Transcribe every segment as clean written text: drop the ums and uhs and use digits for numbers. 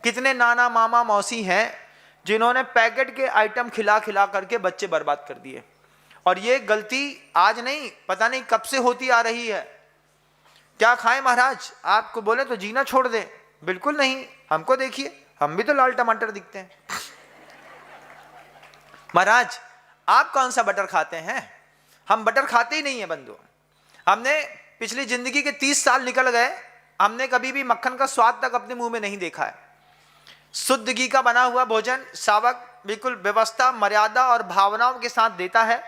कितने नाना मामा मौसी हैं जिन्होंने पैकेट के आइटम खिला खिला करके बच्चे बर्बाद कर दिए। और ये गलती आज नहीं, पता नहीं कब से होती आ रही है। क्या खाएं महाराज, आपको बोले तो जीना छोड़ दें? बिल्कुल नहीं। हमको देखिए, हम भी तो लाल टमाटर दिखते हैं। महाराज आप कौन सा बटर खाते हैं? हम बटर खाते ही नहीं है बंधु। हमने पिछली जिंदगी के 30 साल निकल गए, हमने कभी भी मक्खन का स्वाद तक अपने मुंह में नहीं देखा है। शुद्ध घी का बना हुआ भोजन शावक बिल्कुल व्यवस्था, मर्यादा और भावनाओं के साथ देता है।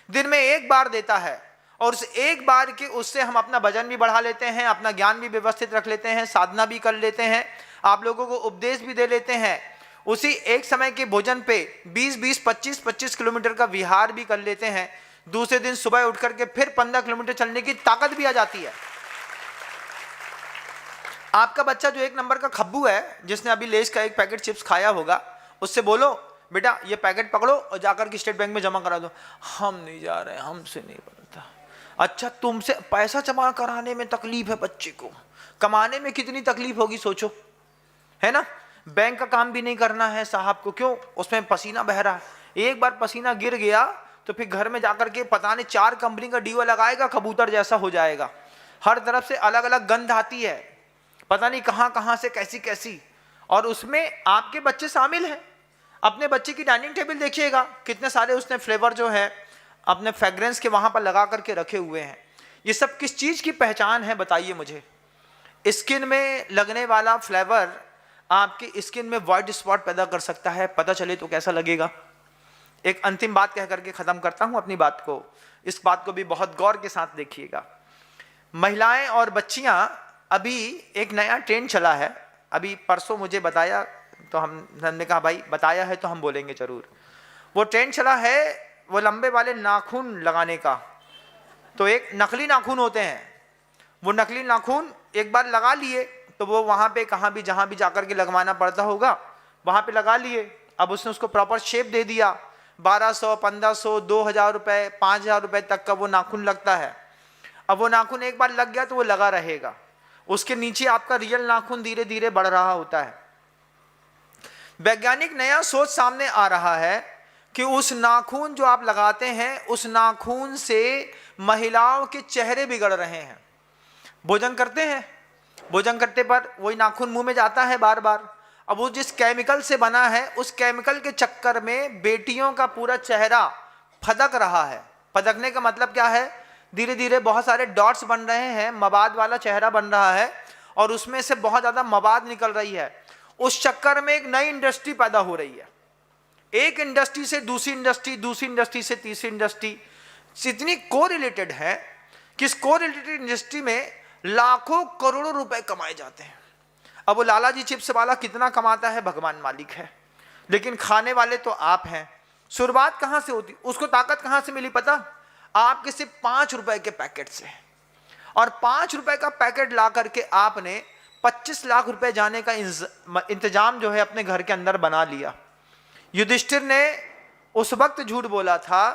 दिन में एक बार देता है और उस एक बार के उससे हम अपना वजन भी बढ़ा लेते हैं, अपना ज्ञान भी व्यवस्थित रख लेते हैं, साधना भी कर लेते हैं, आप लोगों को उपदेश भी दे लेते हैं। उसी एक समय के भोजन पे 20-20, 25-25 किलोमीटर का विहार भी कर लेते हैं। दूसरे दिन सुबह उठ करके फिर 15 किलोमीटर चलने की ताकत भी आ जाती है। आपका बच्चा जो एक नंबर का खब्बू है, जिसने अभी लेस का एक पैकेट चिप्स खाया होगा, उससे बोलो बेटा ये पैकेट पकड़ो और जाकर के स्टेट बैंक में जमा करा दो। हम नहीं जा रहे, हमसे नहीं बनता। अच्छा, तुमसे पैसा जमा कराने में तकलीफ है बच्चे को, कमाने में कितनी तकलीफ होगी सोचो, है ना। बैंक का काम भी नहीं करना है साहब को, क्यों? उसमें पसीना बह रहा है। एक बार पसीना गिर गया तो फिर घर में जाकर के पता नहीं 4 कंपनी का डीओ लगाएगा, कबूतर जैसा हो जाएगा। हर तरफ से अलग अलग गंध आती है, पता नहीं कहां कहां से कैसी कैसी। और उसमें आपके बच्चे शामिल हैं। अपने बच्चे की डाइनिंग टेबल देखिएगा, कितने सारे उसने फ्लेवर जो है अपने फ्रेग्रेंस के वहां पर लगा करके रखे हुए हैं। ये सब किस चीज की पहचान है बताइए मुझे? स्किन में लगने वाला फ्लेवर आपकी स्किन में व्हाइट स्पॉट पैदा कर सकता है, पता चले तो कैसा लगेगा। एक अंतिम बात कह करके खत्म करता हूं अपनी बात को। इस बात को भी बहुत गौर के साथ देखिएगा। महिलाएं और बच्चियां, अभी एक नया ट्रेंड चला है, अभी परसों मुझे बताया तो हमने कहा भाई बताया है तो हम बोलेंगे जरूर। वो ट्रेंड चला है वो लंबे वाले नाखून लगाने का। तो एक नकली नाखून होते हैं, वो नकली नाखून एक बार लगा लिए तो वो वहां पे कहाँ भी जहां भी जाकर के लगवाना पड़ता होगा वहां पे लगा लिए। अब उसने उसको प्रॉपर शेप दे दिया। 1200, 1500, 2000 रुपए, 5000 रुपए तक का वो नाखून लगता है। अब वो नाखून एक बार लग गया तो वो लगा रहेगा, उसके नीचे आपका रियल नाखून धीरे धीरे बढ़ रहा होता है। वैज्ञानिक नया सोच सामने आ रहा है कि उस नाखून जो आप लगाते हैं, उस नाखून से महिलाओं के चेहरे बिगड़ रहे हैं। भोजन करते हैं, भोजन करते पर वही नाखून मुंह में जाता है बार बार। अब वो जिस केमिकल से बना है, उस केमिकल के चक्कर में बेटियों का पूरा चेहरा फदक रहा है। फदकने का मतलब क्या है? धीरे धीरे बहुत सारे डॉट्स बन रहे हैं, मवाद वाला चेहरा बन रहा है और उसमें से बहुत ज्यादा मवाद निकल रही है। उस चक्कर में एक नई इंडस्ट्री पैदा हो रही है। एक इंडस्ट्री से दूसरी इंडस्ट्री, दूसरी इंडस्ट्री से तीसरी इंडस्ट्री इतनी कोरिलेटेड है कि इस कोरिलेटेड इंडस्ट्री में लाखों करोड़ों रुपए कमाए जाते हैं। अब वो लाला जी चिप्स वाला कितना कमाता है भगवान मालिक है, लेकिन खाने वाले तो आप हैं। शुरुआत कहां से होती, उसको ताकत कहां से मिली पता? आपके सिर्फ 5 रुपए के पैकेट से। और 5 रुपए का पैकेट ला करके आपने 25 लाख रुपए जाने का इंतजाम जो है अपने घर के अंदर बना लिया। युधिष्ठिर ने उस वक्त झूठ बोला था,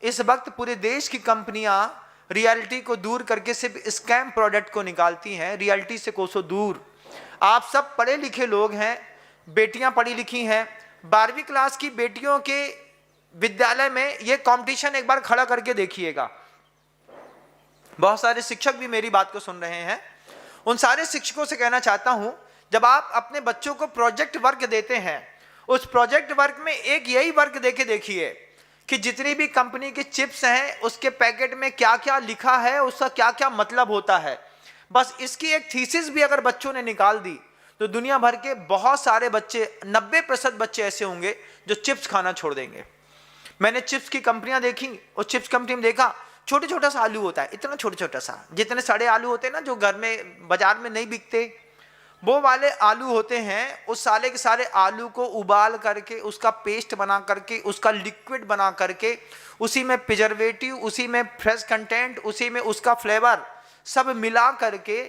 इस वक्त पूरे देश की कंपनियां रियलिटी को दूर करके सिर्फ स्कैम प्रोडक्ट को निकालती हैं, रियलिटी से कोसों दूर। आप सब पढ़े लिखे लोग हैं, बेटियां पढ़ी लिखी हैं। 12वीं क्लास की बेटियों के विद्यालय में ये कंपटीशन एक बार खड़ा करके देखिएगा। बहुत सारे शिक्षक भी मेरी बात को सुन रहे हैं। उन सारे शिक्षकों से कहना चाहता हूं, जब आप अपने बच्चों को प्रोजेक्ट वर्क देते हैं, उस प्रोजेक्ट वर्क में एक यही वर्क देके देखिए कि जितनी भी कंपनी के चिप्स हैं उसके पैकेट में क्या क्या लिखा है, उसका क्या क्या मतलब होता है। बस इसकी एक थीसिस भी अगर बच्चों ने निकाल दी तो दुनिया भर के बहुत सारे बच्चे, 90% बच्चे ऐसे होंगे जो चिप्स खाना छोड़ देंगे। मैंने चिप्स की कंपनियां देखी, उस चिप्स कंपनी में देखा छोटे छोटा सा आलू होता है, इतना छोटा छोटा सा, जितने सड़े आलू होते हैं ना जो घर में बाजार में नहीं बिकते, वो वाले आलू होते हैं। उस साले के सारे आलू को उबाल करके उसका पेस्ट बना करके उसका लिक्विड बना करके उसी में प्रिजर्वेटिव, उसी में फ्रेश कंटेंट, उसी में उसका फ्लेवर सब मिला करके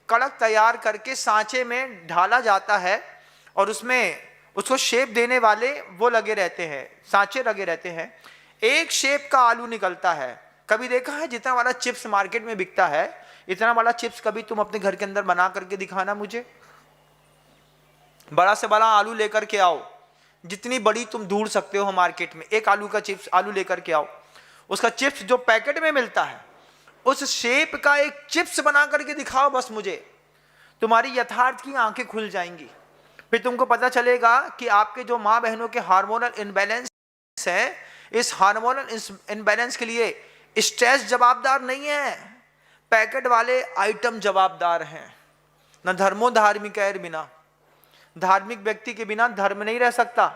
कड़क तैयार करके सांचे में ढाला जाता है और उसमें उसको शेप देने वाले वो लगे रहते हैं, सांचे लगे रहते हैं। एक शेप का आलू निकलता है। कभी देखा है जितना वाला चिप्स मार्केट में बिकता है, इतना वाला चिप्स कभी तुम अपने घर के अंदर बना करके दिखाना मुझे। बड़ा से बड़ा आलू लेकर के आओ, जितनी बड़ी तुम ढूंढ सकते हो मार्केट में, एक आलू का चिप्स आलू लेकर के आओ, उसका चिप्स जो पैकेट में मिलता है उस शेप का एक चिप्स बना करके दिखाओ बस मुझे, तुम्हारी यथार्थ की आंखें खुल जाएंगी। फिर तुमको पता चलेगा कि आपके जो माँ बहनों के हार्मोनल इनबैलेंस है, इस हार्मोनल इनबैलेंस के लिए स्ट्रेस जवाबदार नहीं है, पैकेट वाले आइटम जवाबदार हैं। न धर्मो धार्मिक है बिना, धार्मिक व्यक्ति के बिना धर्म नहीं रह सकता।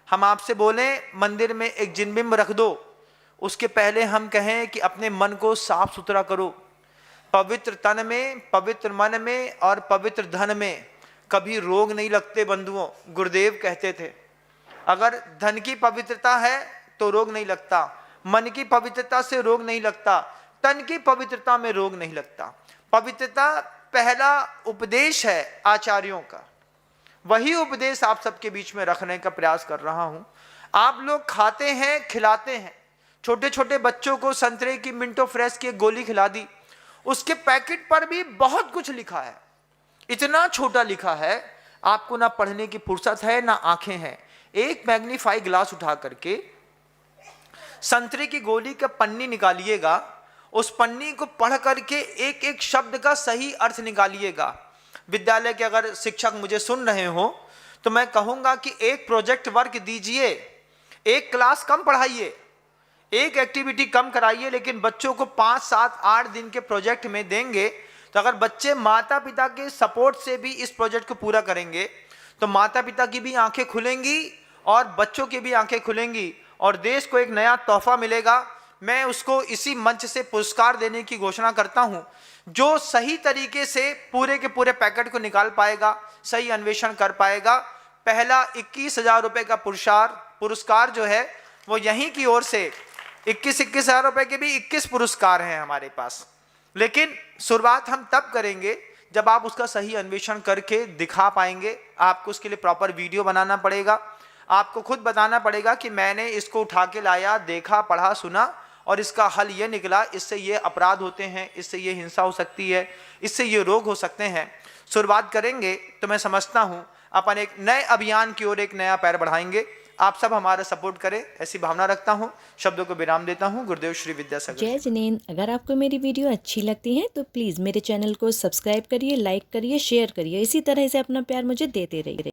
हम आपसे बोलें मंदिर में एक जिनबिंब रख दो, उसके पहले हम कहें कि अपने मन को साफ सुथरा करो। पवित्र तन में, पवित्र मन में और पवित्र धन में कभी रोग नहीं लगते बंधुओं, गुरुदेव कहते थे। अगर धन की पवित्रता है तो रोग नहीं लगता, मन की पवित्रता से रोग नहीं लगता, तन की पवित्रता में रोग नहीं लगता। पवित्रता पहला उपदेश है आचार्यों का, वही उपदेश आप सबके बीच में रखने का प्रयास कर रहा हूं। आप लोग खाते हैं, खिलाते हैं, छोटे छोटे बच्चों को संतरे की मिंटो फ्रेश की गोली खिला दी, उसके पैकेट पर भी बहुत कुछ लिखा है, इतना छोटा लिखा है, आपको ना पढ़ने की फुर्सत है ना आंखें हैं। एक मैग्नीफाई ग्लास उठा करके संतरे की गोली का पन्नी निकालिएगा, उस पन्नी को पढ़ करके एक एक शब्द का सही अर्थ निकालिएगा। विद्यालय के अगर शिक्षक मुझे सुन रहे हो तो मैं कहूंगा कि एक प्रोजेक्ट वर्क दीजिए, एक क्लास कम पढ़ाइए, एक एक्टिविटी कम कराइए, लेकिन बच्चों को 5, 7, 8 दिन के प्रोजेक्ट में देंगे तो अगर बच्चे माता पिता के सपोर्ट से भी इस प्रोजेक्ट को पूरा करेंगे तो माता पिता की भी आंखें खुलेंगी और बच्चों की भी आंखें खुलेंगी और देश को एक नया तोहफा मिलेगा। मैं उसको इसी मंच से पुरस्कार देने की घोषणा करता हूं, जो सही तरीके से पूरे के पूरे पैकेट को निकाल पाएगा, सही अन्वेषण कर पाएगा। पहला 21,000 रुपए का पुरस्कार जो है वो यहीं की ओर से 21,000 रुपए के भी 21 पुरस्कार हैं हमारे पास। लेकिन शुरुआत हम तब करेंगे जब आप उसका सही अन्वेषण करके दिखा पाएंगे। आपको उसके लिए प्रॉपर वीडियो बनाना पड़ेगा, आपको खुद बताना पड़ेगा कि मैंने इसको उठा के लाया, देखा, पढ़ा, सुना और इसका हल ये निकला, इससे ये अपराध होते हैं, इससे ये हिंसा हो सकती है, इससे ये रोग हो सकते हैं। शुरुआत करेंगे तो मैं समझता हूँ अपन एक नए अभियान की ओर एक नया पैर बढ़ाएंगे। आप सब हमारा सपोर्ट करें, ऐसी भावना रखता हूँ। शब्दों को विराम देता हूँ। गुरुदेव श्री विद्यासागर। जय जिनेंद्र। अगर आपको मेरी वीडियो अच्छी लगती है तो प्लीज़ मेरे चैनल को सब्सक्राइब करिए, लाइक करिए, शेयर करिए। इसी तरह से अपना प्यार मुझे देते रहिए।